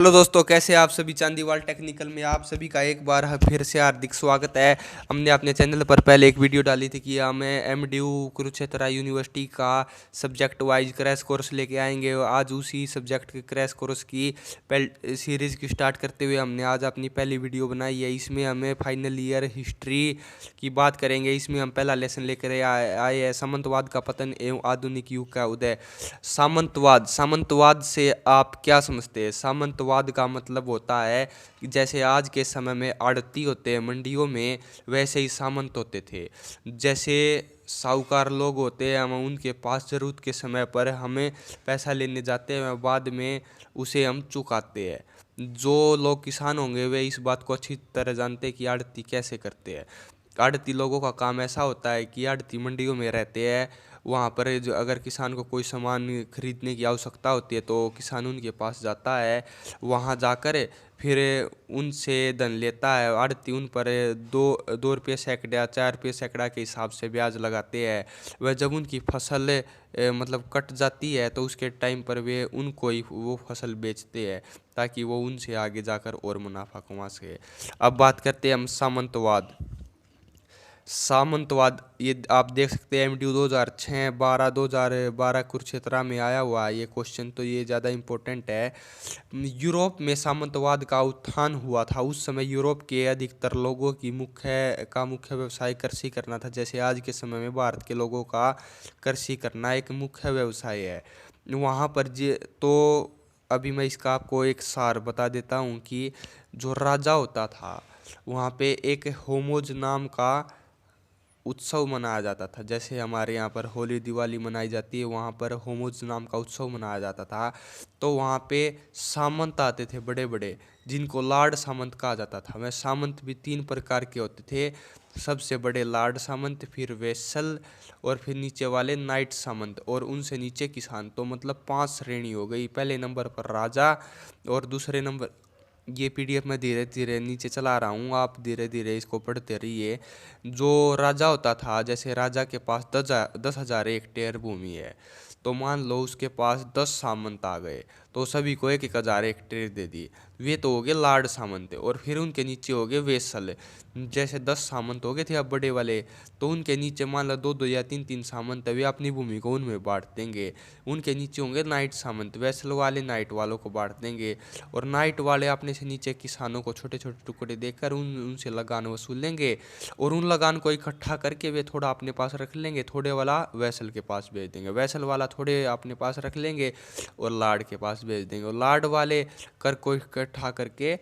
Hello दोस्तों, कैसे आप सभी। चांदीवाल टेक्निकल में आप सभी का एक बार फिर से हार्दिक स्वागत है। हमने अपने चैनल पर पहले एक वीडियो डाली थी कि हमें एमडीयू कुरुक्षेत्र यूनिवर्सिटी का सब्जेक्ट वाइज क्रैश कोर्स लेके आएंगे। आज उसी सब्जेक्ट के क्रैश कोर्स की सीरीज़ की स्टार्ट करते हुए हमने आज अपनी पहली वीडियो बनाई है। इसमें हमें फाइनल ईयर हिस्ट्री की बात करेंगे। इसमें हम पहला लेसन लेकर आए हैं, सामंतवाद का पतन एवं आधुनिक युग का उदय। सामंतवाद से आप क्या समझते हैं? सामंतवाद का मतलब होता है कि जैसे आज के समय में आड़ती होते हैं मंडियों में, वैसे ही सामंत होते थे। जैसे साहूकार लोग होते हैं, हम उनके पास ज़रूरत के समय पर हमें पैसा लेने जाते हैं, बाद में उसे हम चुकाते हैं। जो लोग किसान होंगे वे इस बात को अच्छी तरह जानते हैं कि आड़ती कैसे करते हैं। आड़ती लोगों का काम ऐसा होता है कि आड़ती मंडियों में रहते हैं। वहाँ पर जो अगर किसान को कोई सामान खरीदने की आवश्यकता होती है तो किसान उनके पास जाता है। वहाँ जाकर फिर उनसे धन लेता है। आड़ती उन पर दो दो रुपये सैकड़ा, 4 रुपये सैकड़ा के हिसाब से ब्याज लगाते हैं। वह जब उनकी फसल मतलब कट जाती है तो उसके टाइम पर वे उनको ही वो फसल बेचते हैं ताकि वो उनसे आगे जाकर और मुनाफा कमा सके। अब बात करते हैं हम सामंतवाद। सामंतवाद ये आप देख सकते हैं एमडीयू 2006 12 2012 कुरुक्षेत्र में आया हुआ है ये क्वेश्चन, तो ये ज़्यादा इम्पोर्टेंट है। यूरोप में सामंतवाद का उत्थान हुआ था। उस समय यूरोप के अधिकतर लोगों की मुख्य व्यवसाय कृषि करना था। जैसे आज के समय में भारत के लोगों का कृषि करना एक मुख्य व्यवसाय है। वहाँ पर जे तो अभी मैं इसका आपको एक सार बता देता हूँ कि जो राजा होता था वहाँ पे एक होमोज नाम का उत्सव मनाया जाता था। जैसे हमारे यहाँ पर होली दिवाली मनाई जाती है, वहाँ पर होमोज नाम का उत्सव मनाया जाता था। तो वहाँ पे सामंत आते थे बड़े बड़े, जिनको लार्ड सामंत कहा जाता था। वह सामंत भी 3 प्रकार के होते थे। सबसे बड़े लार्ड सामंत, फिर वेसल, और फिर नीचे वाले नाइट सामंत, और उनसे नीचे किसान। तो मतलब 5 श्रेणी हो गई। पहले नंबर पर राजा, और दूसरे नंबर, ये पीडीएफ में धीरे धीरे नीचे चला रहा हूँ, आप धीरे धीरे इसको पढ़ते रहिए। जो राजा होता था, जैसे राजा के पास 10,000 हेक्टेयर भूमि है, तो मान लो उसके पास 10 सामंत आ गए, तो सभी को 1,000 हेक्टेयर दे दिए। वे तो हो गए लार्ड सामंत। और फिर उनके नीचे हो गए वेसल। जैसे 10 सामंत हो गए थे अब बड़े वाले, तो उनके नीचे मान लो 2-2 या 3-3 सामंत, वे अपनी भूमि को उनमें बांट देंगे। उनके नीचे होंगे नाइट सामंत, वेसल वाले नाइट वालों को बांट देंगे। और नाइट वाले अपने से नीचे किसानों को छोटे छोटे टुकड़े देकर उनसे लगान वसूल लेंगे, और उन लगान को इकट्ठा करके वे थोड़ा अपने पास रख लेंगे, थोड़े वाला वैसल के पास भेज देंगे, वैसल वाला थोड़े अपने पास रख लेंगे और लार्ड के पास भेज देंगे, और लार्ड वाले कर को इकट्ठा करके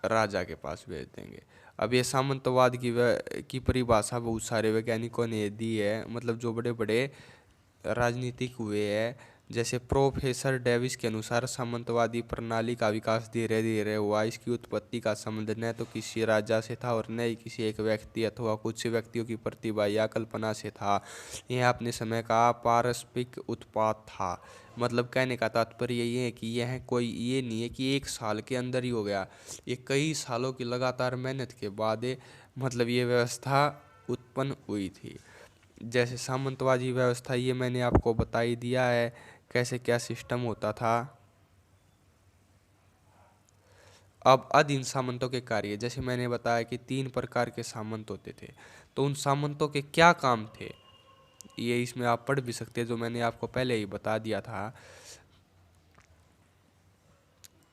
राजा के पास भेज देंगे। अब ये सामंतवाद की परिभाषा बहुत सारे वैज्ञानिकों ने दी है, मतलब जो बड़े बड़े राजनीतिक हुए हैं। जैसे प्रोफेसर डेविस के अनुसार सामंतवादी प्रणाली का विकास धीरे धीरे हुआ। इसकी उत्पत्ति का संबंध न तो किसी राजा से था और न ही किसी एक व्यक्ति अथवा कुछ व्यक्तियों की प्रतिभा या कल्पना से था। यह अपने समय का पारस्परिक उत्पाद था। मतलब कहने का तात्पर्य ये है कि यह कोई ये नहीं है कि एक साल के अंदर ही हो गया, ये कई सालों की लगातार मेहनत के बाद मतलब ये व्यवस्था उत्पन्न हुई थी। जैसे सामंतवादी व्यवस्था, ये मैंने आपको बता ही दिया है कैसे क्या सिस्टम होता था। अब अधीन सामंतों के कार्य, जैसे मैंने बताया कि 3 प्रकार के सामंत होते थे, तो उन सामंतों के क्या काम थे ये इसमें आप पढ़ भी सकते हैं, जो मैंने आपको पहले ही बता दिया था।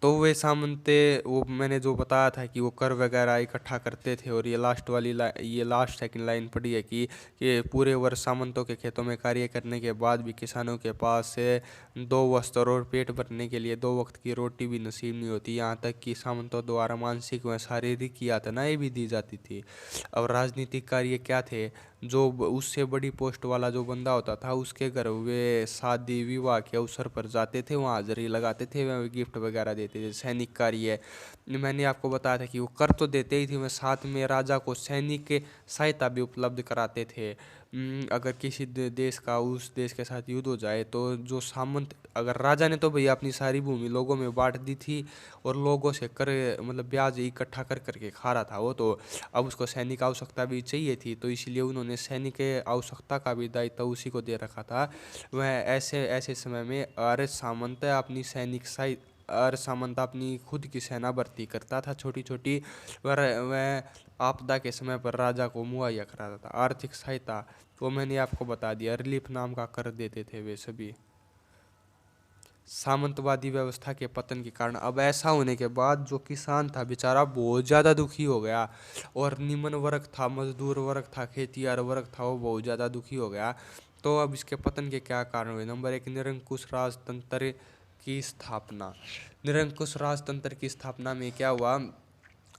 तो वे सामंत, वो मैंने जो बताया था कि वो कर वगैरह इकट्ठा करते थे। और ये लास्ट सेकंड लाइन पड़ी है कि पूरे वर्ष सामंतों के खेतों में कार्य करने के बाद भी किसानों के पास से 2 वस्त्र और पेट भरने के लिए 2 वक्त की रोटी भी नसीब नहीं होती। यहाँ तक कि सामंतों द्वारा मानसिक व शारीरिक यातनाएं भी दी जाती थी। अब राजनीतिक कार्य क्या थे? जो उससे बड़ी पोस्ट वाला जो बंदा होता था, उसके घर वे शादी विवाह के अवसर पर जाते थे, वहाँ हाजिरी लगाते थे, वह गिफ्ट वगैरह देते थे। सैनिक कार्य, मैंने आपको बताया था कि वो कर तो देते ही थे, वह साथ में राजा को सैनिक सहायता भी उपलब्ध कराते थे। अगर किसी देश का उस देश के साथ युद्ध हो जाए तो जो सामंत, अगर राजा ने तो भैया अपनी सारी भूमि लोगों में बांट दी थी और लोगों से कर मतलब ब्याज इकट्ठा कर करके खा रहा था वो, तो अब उसको सैनिक आवश्यकता भी चाहिए थी, तो इसलिए उन्होंने सैनिक आवश्यकता का भी दायित्व उसी को दे रखा था। वह ऐसे ऐसे समय में आर्य सामंत अपनी सैनिक हर सामंत अपनी खुद की सेना भर्ती करता था छोटी छोटी। वह आपदा के समय पर राजा को मुहैया कराता था। आर्थिक सहायता वो मैंने आपको बता दिया, रिलीफ नाम का कर देते थे वे सभी। सामंतवादी व्यवस्था के पतन के कारण अब ऐसा होने के बाद जो किसान था बेचारा बहुत ज़्यादा दुखी हो गया, और निम्न वर्ग था, मजदूर वर्ग था, खेतिहर वर्ग था, वो बहुत ज़्यादा दुखी हो गया। तो अब इसके पतन के क्या कारण हुए? नंबर एक, निरंकुश राजतंत्र की स्थापना। निरंकुश राजतंत्र की स्थापना में क्या हुआ?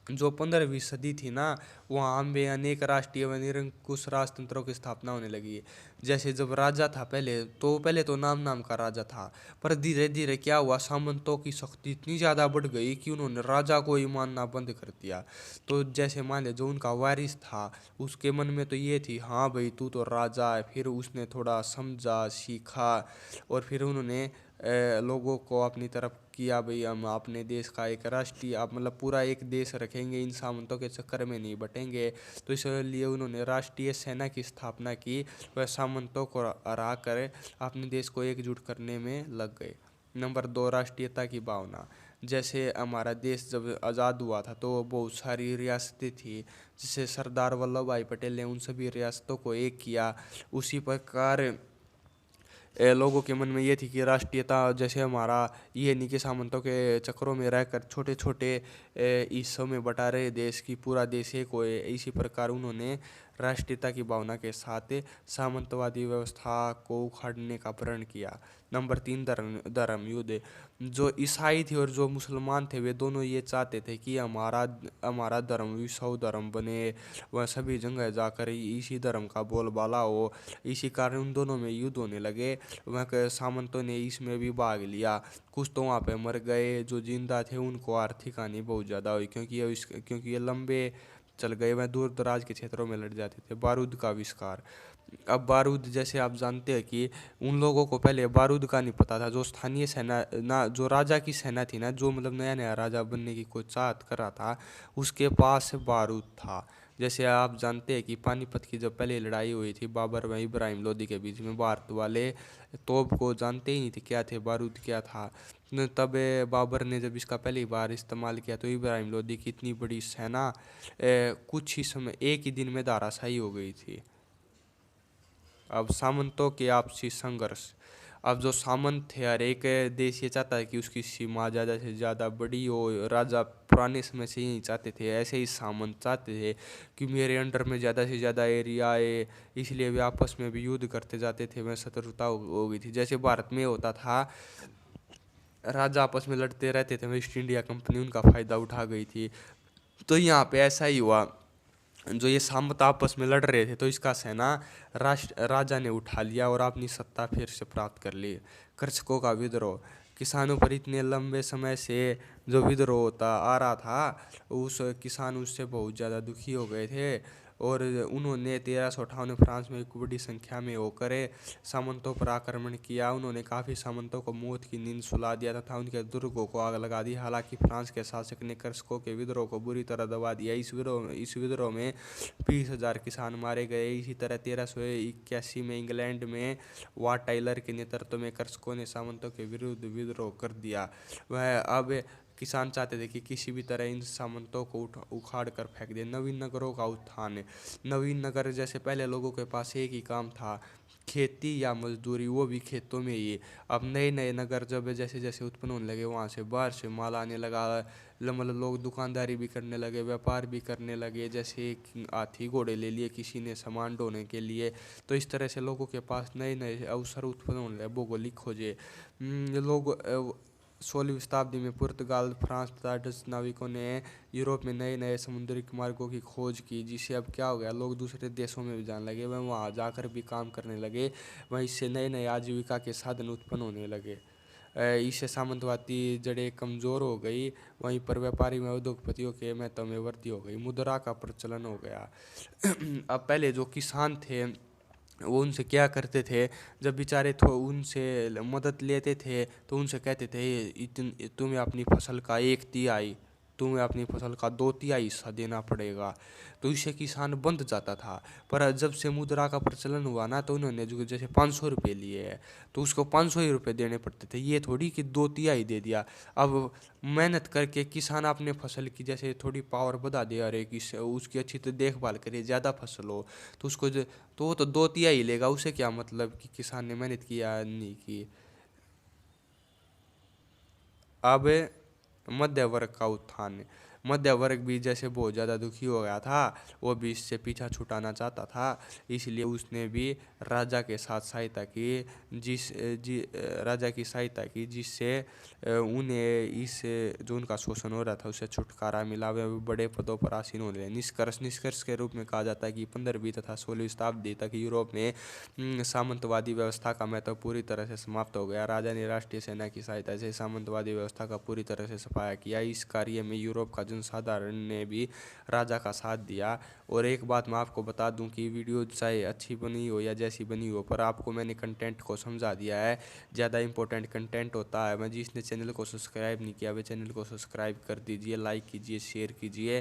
जो 15वीं सदी थी ना, वहाँ में अनेक राष्ट्रीय व निरंकुश राजतंत्रों की स्थापना होने लगी। जैसे जब राजा था पहले तो नाम नाम का राजा था, पर धीरे धीरे क्या हुआ, सामंतों की शक्ति इतनी ज़्यादा बढ़ गई कि उन्होंने राजा को ही मानना बंद कर दिया। तो जैसे मान ले जो उनका वारिस था, उसके मन में तो ये थी हाँ भाई तू तो राजा है, फिर उसने थोड़ा समझा सीखा, और फिर उन्होंने लोगों को अपनी तरफ किया, भाई हम अपने देश का एक राष्ट्रीय आप मतलब पूरा एक देश रखेंगे, इन सामंतों के चक्कर में नहीं बटेंगे। तो इसलिए उन्होंने राष्ट्रीय सेना की स्थापना की। वह सामंतों को हरा कर अपने देश को एकजुट करने में लग गए। नंबर दो, राष्ट्रीयता की भावना। जैसे हमारा देश जब आज़ाद हुआ था तो बहुत सारी रियासतें थी, जिसे सरदार वल्लभ भाई पटेल ने उन सभी रियासतों को एक किया। उसी प्रकार लोगों के मन में ये थी कि राष्ट्रीयता, जैसे हमारा ये नहीं कि सामंतों के चक्करों में रहकर छोटे छोटे हिस्सों में बटा रहे देश की, पूरा देश एक होए। इसी प्रकार उन्होंने राष्ट्रीयता की भावना के साथ सामंतवादी व्यवस्था को उखाड़ने का प्रण किया। नंबर तीन, धर्म युद्ध। जो ईसाई थे और जो मुसलमान थे वे दोनों ये चाहते थे कि हमारा हमारा धर्म विश्व धर्म बने, वह सभी जगह जाकर इसी धर्म का बोलबाला हो। इसी कारण उन दोनों में युद्ध होने लगे। वह सामंतों ने इसमें भी भाग लिया। कुछ तो वहाँ पे मर गए, जो जिंदा थे उनको आर्थिक हानि बहुत ज़्यादा हुई, क्योंकि ये लंबे चल गए, वह दूर दराज के क्षेत्रों में लड़ जाते थे। बारूद का आविष्कार। अब बारूद, जैसे आप जानते हैं कि उन लोगों को पहले बारूद का नहीं पता था। जो स्थानीय सेना ना, जो राजा की सेना थी ना, जो मतलब नया नया राजा बनने की कोई चाहत कर रहा था, उसके पास बारूद था। जैसे आप जानते हैं कि पानीपत की जब पहले लड़ाई हुई थी बाबर व इब्राहिम लोदी के बीच में, भारत वाले तोप को जानते ही नहीं थे क्या थे, बारूद क्या था। तब बाबर ने जब इसका पहली बार इस्तेमाल किया तो इब्राहिम लोदी की इतनी बड़ी सेना कुछ ही समय, एक ही दिन में धराशायी हो गई थी। अब सामंतों के आपसी संघर्ष। अब जो सामंत थे, हर एक देश ये चाहता है कि उसकी सीमा ज़्यादा से ज़्यादा बड़ी हो। राजा पुराने समय से यही चाहते थे, ऐसे ही सामंत चाहते थे कि मेरे अंडर में ज़्यादा से ज़्यादा एरिया आए। इसलिए वे आपस में भी युद्ध करते जाते थे, वह शत्रुता हो गई थी। जैसे भारत में होता था, राजा आपस में लड़ते रहते थे, ईस्ट इंडिया कंपनी उनका फ़ायदा उठा गई थी। तो यहाँ पे ऐसा ही हुआ, जो ये सामंत आपस में लड़ रहे थे तो इसका सेना राजा ने उठा लिया और अपनी सत्ता फिर से प्राप्त कर ली। कृषकों का विद्रोह। किसानों पर इतने लंबे समय से जो विद्रोह होता आ रहा था, उस किसान उससे बहुत ज़्यादा दुखी हो गए थे, और उन्होंने 1358 में फ्रांस में एक बड़ी संख्या में होकर सामंतों पर आक्रमण किया। उन्होंने काफ़ी सामंतों को मौत की नींद सुला दिया तथा उनके दुर्गों को आग लगा दी। हालांकि फ्रांस के शासक ने कृषकों के विद्रोह को बुरी तरह दबा दिया। इस विद्रोह में 20,000 किसान मारे गए। इसी तरह 1381 में इंग्लैंड में वाट टाइलर के नेतृत्व में कृषकों ने सामंतों के विरुद्ध विद्रोह कर दिया। वह अब किसान चाहते थे कि किसी भी तरह इन सामंतों को उखाड़ कर फेंक दे। नवीन नगरों का उत्थान। नवीन नगर, जैसे पहले लोगों के पास एक ही काम था, खेती या मजदूरी, वो भी खेतों में ही। अब नए नए नगर जब जैसे जैसे उत्पन्न होने लगे, वहाँ से बाहर से माल आने लगा, मतलब लोग दुकानदारी भी करने लगे, व्यापार भी करने लगे। जैसे एक हाथी घोड़े ले लिए किसी ने सामान ढोने के लिए। तो इस तरह से लोगों के पास नए नए अवसर उत्पन्न होने लगे। भौगोलिक खोजें। लोग 16वीं शताब्दी में पुर्तगाल, फ्रांस तथा डच नाविकों ने यूरोप में नए नए समुद्री मार्गों की खोज की, जिससे अब क्या हो गया, लोग दूसरे देशों में भी जाने लगे, वह वहाँ जाकर भी काम करने लगे। वहीं इससे नए नए आजीविका के साधन उत्पन्न होने लगे। इससे सामंतवादी जड़ें कमज़ोर हो गई। वहीं पर व्यापारी में उद्योगपतियों के महत्व में वृद्धि हो गई। मुद्रा का प्रचलन हो गया। अब पहले जो किसान थे वो उनसे क्या करते थे, जब बेचारे उनसे मदद लेते थे तो उनसे कहते थे तुम्हें अपनी फसल का 1/3 तुम्हें अपनी फसल का 2/3 हिस्सा देना पड़ेगा। तो इससे किसान बंध जाता था। पर जब से मुद्रा का प्रचलन हुआ ना, तो उन्होंने जो जैसे 500 रुपये लिए है, तो उसको 500 ही रुपये देने पड़ते थे, ये थोड़ी कि 2/3 दे दिया। अब मेहनत करके किसान अपने फसल की जैसे थोड़ी पावर बढ़ा दे, अरे कि उसकी अच्छी तो देखभाल करे, ज़्यादा फसल हो, तो उसको तो वो तो 2/3 लेगा। उसे क्या मतलब कि किसान ने मेहनत किया नहीं की। अब मध्य वर्ग का उत्थान। मध्य वर्ग भी जैसे बहुत ज़्यादा दुखी हो गया था, वो भी इससे पीछा छुटाना चाहता था, इसलिए उसने भी राजा के साथ सहायता की, राजा की सहायता की, जिससे उन्हें इस जो उनका शोषण हो रहा था उससे छुटकारा मिला, वे बड़े पदों पर आसीन हो गए। निष्कर्ष के रूप में कहा जाता है कि 15वीं तथा 16वीं शताब्दी तक यूरोप में सामंतवादी व्यवस्था का महत्व पूरी तरह से समाप्त हो गया। राजा ने राष्ट्रीय सेना की सहायता से सामंतवादी व्यवस्था का पूरी तरह से सफाया किया। इस कार्य में यूरोप का जनसाधारण ने भी राजा का साथ दिया। और एक बात मैं आपको बता दूं कि वीडियो चाहे अच्छी बनी हो या जैसी बनी हो, पर आपको मैंने कंटेंट को समझा दिया है। ज़्यादा इंपॉर्टेंट कंटेंट होता है। मैं जिसने चैनल को सब्सक्राइब नहीं किया वे चैनल को सब्सक्राइब कर दीजिए, लाइक कीजिए, शेयर कीजिए।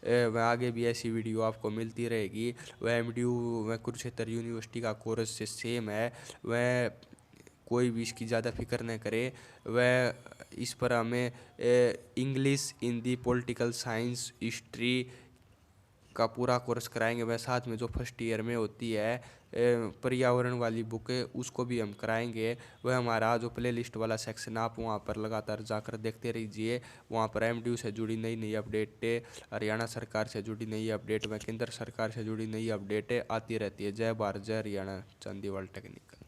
वह आगे भी ऐसी वीडियो आपको मिलती रहेगी। वह एमडीयू वह कुरुक्षेत्र यूनिवर्सिटी का कोर्स से सेम है। वह कोई भी इसकी ज़्यादा फिक्र न करे। वह इस पर हमें English, Hindi, political science, history का पूरा कोर्स कराएंगे। वह साथ में जो फर्स्ट ईयर में होती है पर्यावरण वाली बुक है, उसको भी हम कराएंगे। वह हमारा जो प्ले लिस्ट वाला सेक्शन, आप वहाँ पर लगातार जाकर देखते रहिए। वहाँ पर एमडीयू से जुड़ी नई नई अपडेटें, हरियाणा सरकार से जुड़ी नई अपडेट, व केंद्र सरकार से जुड़ी नई अपडेटें आती रहती है। जय भारत, जय हरियाणा, चंदीवाल टेक्निकल।